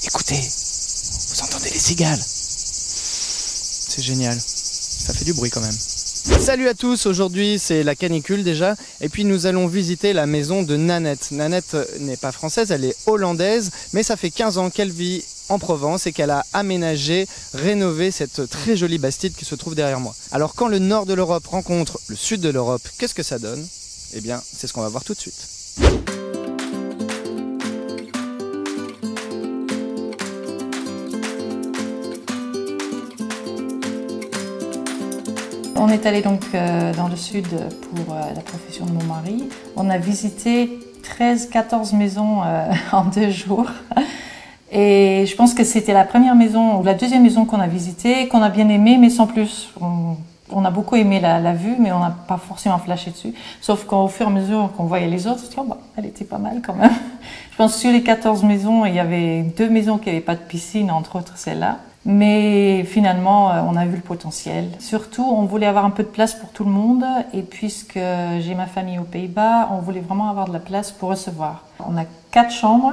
Écoutez, vous entendez les cigales? C'est génial, ça fait du bruit quand même. Salut à tous, aujourd'hui c'est la canicule déjà, et puis nous allons visiter la maison de Nanette. Nanette n'est pas française, elle est hollandaise, mais ça fait 15 ans qu'elle vit en Provence et qu'elle a aménagé, rénové cette très jolie bastide qui se trouve derrière moi. Alors quand le nord de l'Europe rencontre le sud de l'Europe, qu'est-ce que ça donne? Eh bien, c'est ce qu'on va voir tout de suite. On est allé donc dans le sud pour la profession de mon mari. On a visité 13-14 maisons en 2 jours. Et je pense que c'était la première maison ou la deuxième maison qu'on a visitée, qu'on a bien aimée, mais sans plus. On a beaucoup aimé la vue, mais on n'a pas forcément flashé dessus. Sauf qu'au fur et à mesure qu'on voyait les autres, on se dit, oh, bah, elle était pas mal quand même. Je pense que sur les 14 maisons, il y avait 2 maisons qui n'avaient pas de piscine, entre autres celle-là. Mais finalement, on a vu le potentiel. Surtout, on voulait avoir un peu de place pour tout le monde. Et puisque j'ai ma famille aux Pays-Bas, on voulait vraiment avoir de la place pour recevoir. On a 4 chambres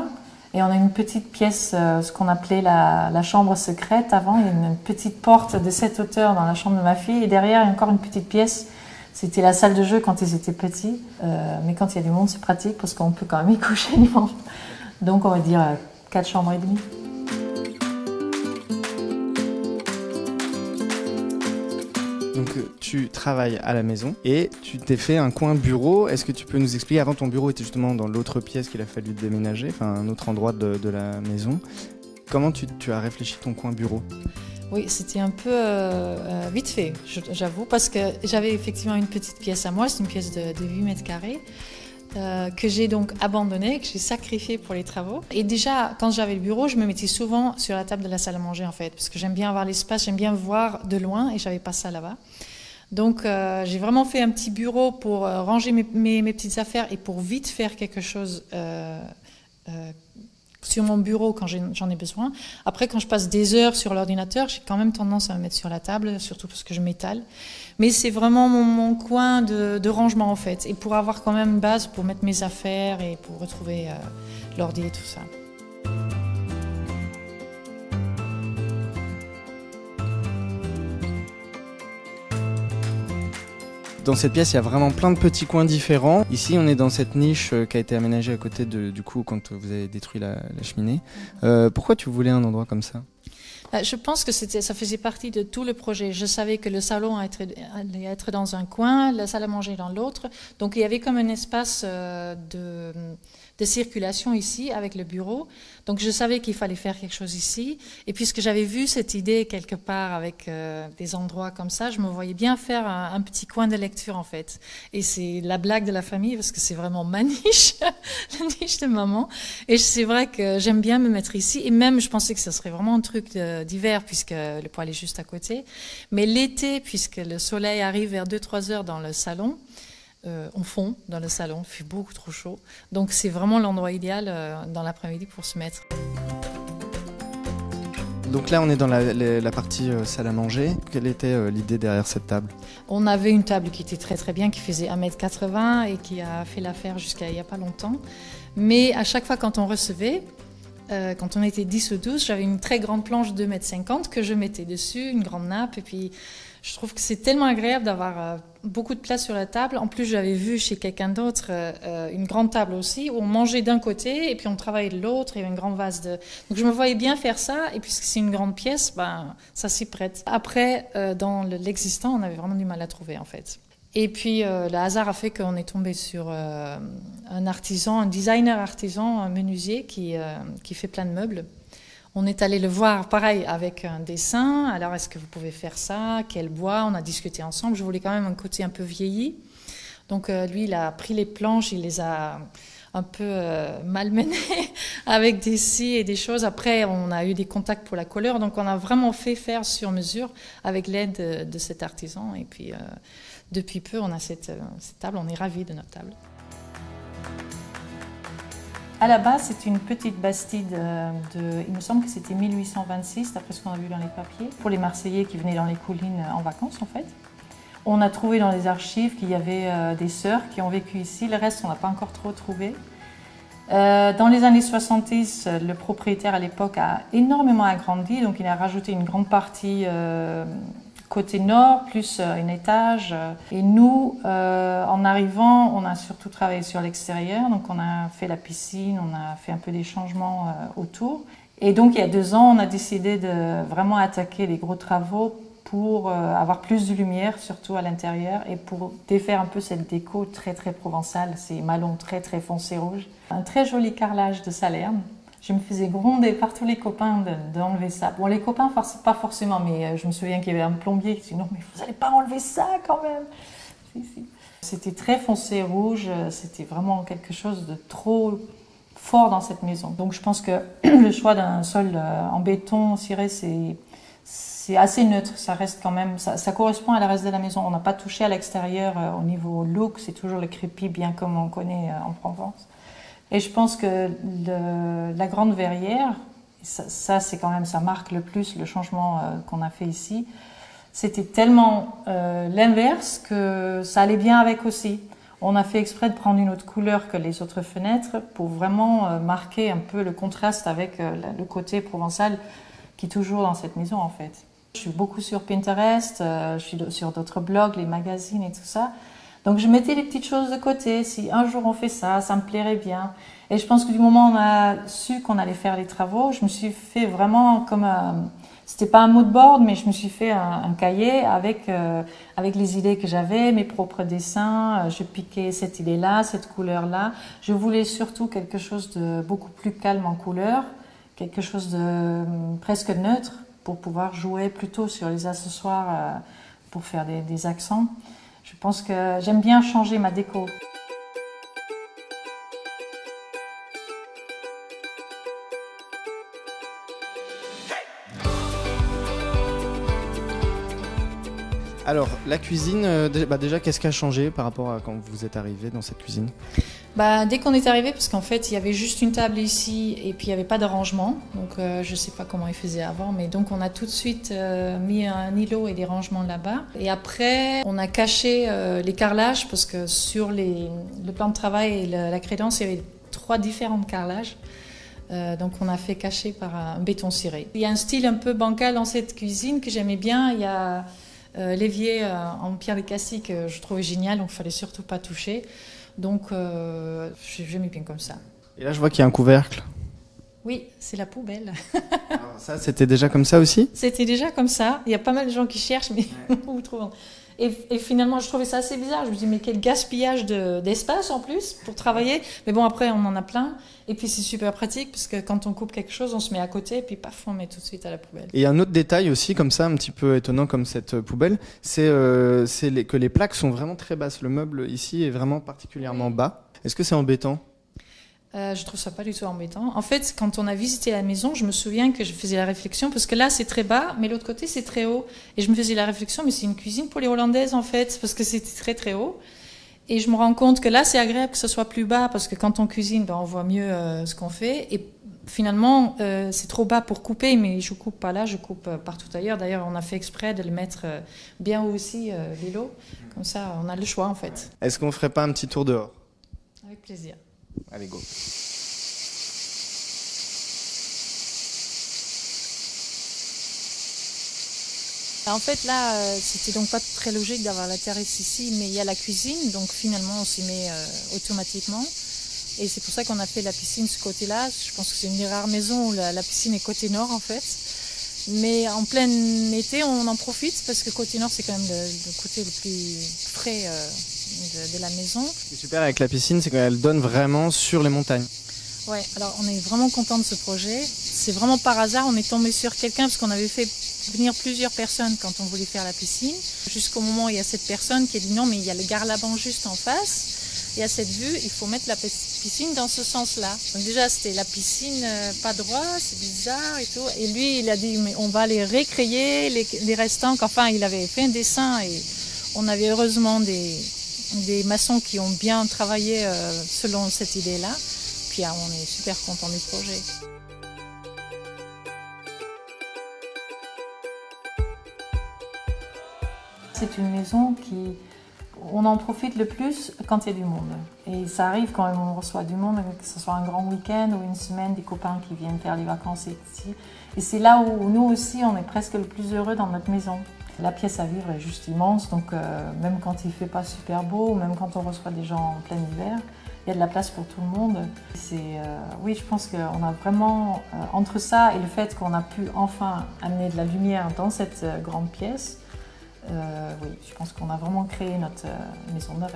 et on a une petite pièce, ce qu'on appelait la chambre secrète avant. Il y a une petite porte de cette hauteur dans la chambre de ma fille. Et derrière, il y a encore une petite pièce. C'était la salle de jeu quand ils étaient petits. Mais quand il y a du monde, c'est pratique parce qu'on peut quand même y coucher du monde. Donc, on va dire 4 chambres et demie. Donc tu travailles à la maison et tu t'es fait un coin bureau. Est-ce que tu peux nous expliquer, avant ton bureau était justement dans l'autre pièce qu'il a fallu déménager, enfin un autre endroit de la maison. Comment tu as réfléchi ton coin bureau? Oui, c'était un peu vite fait, j'avoue, parce que j'avais effectivement une petite pièce à moi, c'est une pièce de 8 mètres carrés. Que j'ai donc abandonné, que j'ai sacrifié pour les travaux. Et déjà, quand j'avais le bureau, je me mettais souvent sur la table de la salle à manger en fait, parce que j'aime bien avoir l'espace, j'aime bien voir de loin et j'avais pas ça là-bas. Donc j'ai vraiment fait un petit bureau pour ranger mes petites affaires et pour vite faire quelque chose sur mon bureau quand j'en ai besoin. Après, quand je passe des heures sur l'ordinateur, j'ai quand même tendance à me mettre sur la table, surtout parce que je m'étale. Mais c'est vraiment mon coin de rangement en fait. Et pour avoir quand même une base pour mettre mes affaires et pour retrouver l'ordi et tout ça. Dans cette pièce, il y a vraiment plein de petits coins différents. Ici, on est dans cette niche qui a été aménagée à côté du coup quand vous avez détruit la cheminée. Pourquoi tu voulais un endroit comme ça? Je pense que ça faisait partie de tout le projet. Je savais que le salon allait être dans un coin, la salle à manger dans l'autre. Donc il y avait comme un espace de circulation ici avec le bureau. Donc je savais qu'il fallait faire quelque chose ici. Et puisque j'avais vu cette idée quelque part avec des endroits comme ça, je me voyais bien faire un petit coin de lecture en fait. Et c'est la blague de la famille parce que c'est vraiment ma niche, la niche de maman. Et c'est vrai que j'aime bien me mettre ici. Et même je pensais que ce serait vraiment un truc d'hiver puisque le poêle est juste à côté. Mais l'été, puisque le soleil arrive vers 2-3 heures dans le salon, on fond dans le salon, il fait beaucoup trop chaud. Donc c'est vraiment l'endroit idéal dans l'après-midi pour se mettre. Donc là on est dans la partie salle à manger. Quelle était l'idée derrière cette table? On avait une table qui était très très bien, qui faisait 1,80 m et qui a fait l'affaire jusqu'à il n'y a pas longtemps. Mais à chaque fois quand on recevait, quand on était 10 ou 12, j'avais une très grande planche de 2,50 m que je mettais dessus, une grande nappe. Et puis je trouve que c'est tellement agréable d'avoir beaucoup de place sur la table. En plus, j'avais vu chez quelqu'un d'autre une grande table aussi, où on mangeait d'un côté et puis on travaillait de l'autre. Il y avait un grand vase de... Donc je me voyais bien faire ça. Et puisque c'est une grande pièce, ben, ça s'y prête. Après, dans l'existant, on avait vraiment du mal à trouver en fait. Et puis le hasard a fait qu'on est tombé sur un artisan, un designer artisan, un menuisier qui fait plein de meubles. On est allé le voir, pareil, avec un dessin. Alors, est-ce que vous pouvez faire ça? Quel bois? On a discuté ensemble. Je voulais quand même un côté un peu vieilli. Donc, lui, il a pris les planches, il les a un peu malmenées avec des scies et des choses. Après, on a eu des contacts pour la couleur. Donc, on a vraiment fait faire sur mesure avec l'aide de cet artisan. Et puis, depuis peu, on a cette table. On est ravis de notre table. À la base, c'est une petite bastide il me semble que c'était 1826, d'après ce qu'on a vu dans les papiers, pour les Marseillais qui venaient dans les collines en vacances en fait. On a trouvé dans les archives qu'il y avait des sœurs qui ont vécu ici, le reste on n'a pas encore trop trouvé. Dans les années 70, le propriétaire à l'époque a énormément agrandi, donc il a rajouté une grande partie côté nord, plus un étage. Et nous, en arrivant, on a surtout travaillé sur l'extérieur, donc on a fait la piscine, on a fait un peu des changements autour. Et donc il y a 2 ans, on a décidé de vraiment attaquer les gros travaux pour avoir plus de lumière, surtout à l'intérieur, et pour défaire un peu cette déco très très provençale, ces malons très très foncés rouges. Un très joli carrelage de Salerne. Je me faisais gronder par tous les copains d'enlever ça. Bon, les copains, pas forcément, mais je me souviens qu'il y avait un plombier qui disait « Non, mais vous n'allez pas enlever ça quand même !» Si, si. C'était très foncé rouge, c'était vraiment quelque chose de trop fort dans cette maison. Donc je pense que le choix d'un sol en béton ciré, c'est assez neutre, ça reste quand même, ça correspond à la reste de la maison. On n'a pas touché à l'extérieur au niveau look, c'est toujours le crépi bien comme on connaît en Provence. Et je pense que la grande verrière, ça c'est quand même, ça marque le plus le changement qu'on a fait ici. C'était tellement l'inverse que ça allait bien avec aussi. On a fait exprès de prendre une autre couleur que les autres fenêtres pour vraiment marquer un peu le contraste avec le côté provençal qui est toujours dans cette maison en fait. Je suis beaucoup sur Pinterest, je suis sur d'autres blogs, les magazines et tout ça. Donc je mettais les petites choses de côté. Si un jour on fait ça, ça me plairait bien. Et je pense que du moment où on a su qu'on allait faire les travaux, je me suis fait vraiment comme c'était pas un mood board, mais je me suis fait un cahier avec les idées que j'avais, mes propres dessins. Je piquais cette idée-là, cette couleur-là. Je voulais surtout quelque chose de beaucoup plus calme en couleur, quelque chose de presque neutre pour pouvoir jouer plutôt sur les accessoires pour faire des accents. Je pense que j'aime bien changer ma déco. Alors, la cuisine, déjà, qu'est-ce qui a changé par rapport à quand vous êtes arrivé dans cette cuisine? Dès qu'on est arrivé, parce qu'en fait, il y avait juste une table ici et puis il n'y avait pas de rangement. Donc, je ne sais pas comment ils faisaient avant, mais donc on a tout de suite mis un îlot et des rangements là-bas. Et après, on a caché les carrelages parce que sur le plan de travail et la crédence, il y avait 3 différents carrelages. Donc on a fait cacher par un béton ciré. Il y a un style un peu bancal dans cette cuisine que j'aimais bien. Il y a l'évier en pierre de cassis que je trouvais génial, donc il ne fallait surtout pas toucher. Donc j'aimais bien comme ça. Et là, je vois qu'il y a un couvercle. Oui, c'est la poubelle. Alors ça, c'était déjà comme ça aussi? C'était déjà comme ça. Il y a pas mal de gens qui cherchent, mais vous trouvez. Et finalement, je trouvais ça assez bizarre. Je me dis, mais quel gaspillage d'espace en plus pour travailler. Mais bon, après, on en a plein. Et puis, c'est super pratique parce que quand on coupe quelque chose, on se met à côté et puis paf, on met tout de suite à la poubelle. Et un autre détail aussi, comme ça, un petit peu étonnant comme cette poubelle, c'est que les plaques sont vraiment très basses. Le meuble ici est vraiment particulièrement bas. Est-ce que c'est embêtant? Je trouve ça pas du tout embêtant. En fait, quand on a visité la maison, je me souviens que je faisais la réflexion, parce que là c'est très bas, mais l'autre côté c'est très haut. Et je me faisais la réflexion, mais c'est une cuisine pour les Hollandaises en fait, parce que c'était très très haut. Et je me rends compte que là c'est agréable que ce soit plus bas, parce que quand on cuisine, on voit mieux ce qu'on fait. Et finalement, c'est trop bas pour couper, mais je coupe pas là, je coupe partout ailleurs. D'ailleurs, on a fait exprès de le mettre bien haut aussi, l'îlot. Comme ça, on a le choix en fait. Est-ce qu'on ferait pas un petit tour dehors? Avec plaisir. Allez, go. En fait, là, c'était donc pas très logique d'avoir la terrasse ici, mais il y a la cuisine, donc finalement, on s'y met automatiquement. Et c'est pour ça qu'on a fait la piscine ce côté-là. Je pense que c'est une des rares maisons où la piscine est côté nord, en fait. Mais en plein été, on en profite parce que côté nord, c'est quand même le côté le plus frais de la maison. Ce qui est super avec la piscine, c'est qu'elle donne vraiment sur les montagnes. Ouais, alors on est vraiment content de ce projet. C'est vraiment par hasard, on est tombé sur quelqu'un parce qu'on avait fait venir plusieurs personnes quand on voulait faire la piscine. Jusqu'au moment où il y a cette personne qui a dit non, mais il y a le Garlaban juste en face. Il y a cette vue, il faut mettre la piscine dans ce sens-là. Donc déjà, c'était la piscine pas droit, c'est bizarre et tout. Et lui, il a dit, mais on va les récréer, les restants. Enfin, il avait fait un dessin et on avait heureusement des maçons qui ont bien travaillé selon cette idée-là. Puis on est super content du projet. C'est une maison qui, on en profite le plus quand il y a du monde. Et ça arrive quand on reçoit du monde, que ce soit un grand week-end ou une semaine, des copains qui viennent faire les vacances ici. Et c'est là où nous aussi, on est presque le plus heureux dans notre maison. La pièce à vivre est juste immense, donc même quand il ne fait pas super beau, même quand on reçoit des gens en plein hiver, il y a de la place pour tout le monde. Oui, je pense qu'on a vraiment, entre ça et le fait qu'on a pu enfin amener de la lumière dans cette grande pièce, oui, je pense qu'on a vraiment créé notre maison de rêve.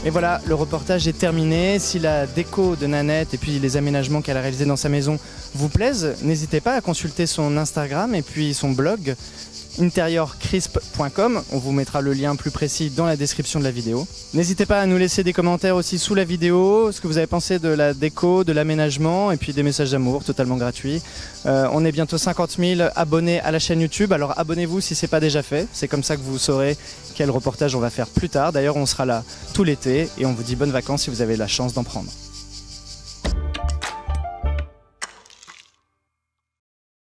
Et voilà, le reportage est terminé. Si la déco de Nanette et puis les aménagements qu'elle a réalisés dans sa maison vous plaisent, n'hésitez pas à consulter son Instagram et puis son blog intérieurcrisp.com. On vous mettra le lien plus précis dans la description de la vidéo. N'hésitez pas à nous laisser des commentaires aussi sous la vidéo, ce que vous avez pensé de la déco, de l'aménagement et puis des messages d'amour totalement gratuits. On est bientôt 50 000 abonnés à la chaîne YouTube, alors abonnez-vous si ce n'est pas déjà fait. C'est comme ça que vous saurez quel reportage on va faire plus tard. D'ailleurs, on sera là tout l'été et on vous dit bonnes vacances si vous avez la chance d'en prendre.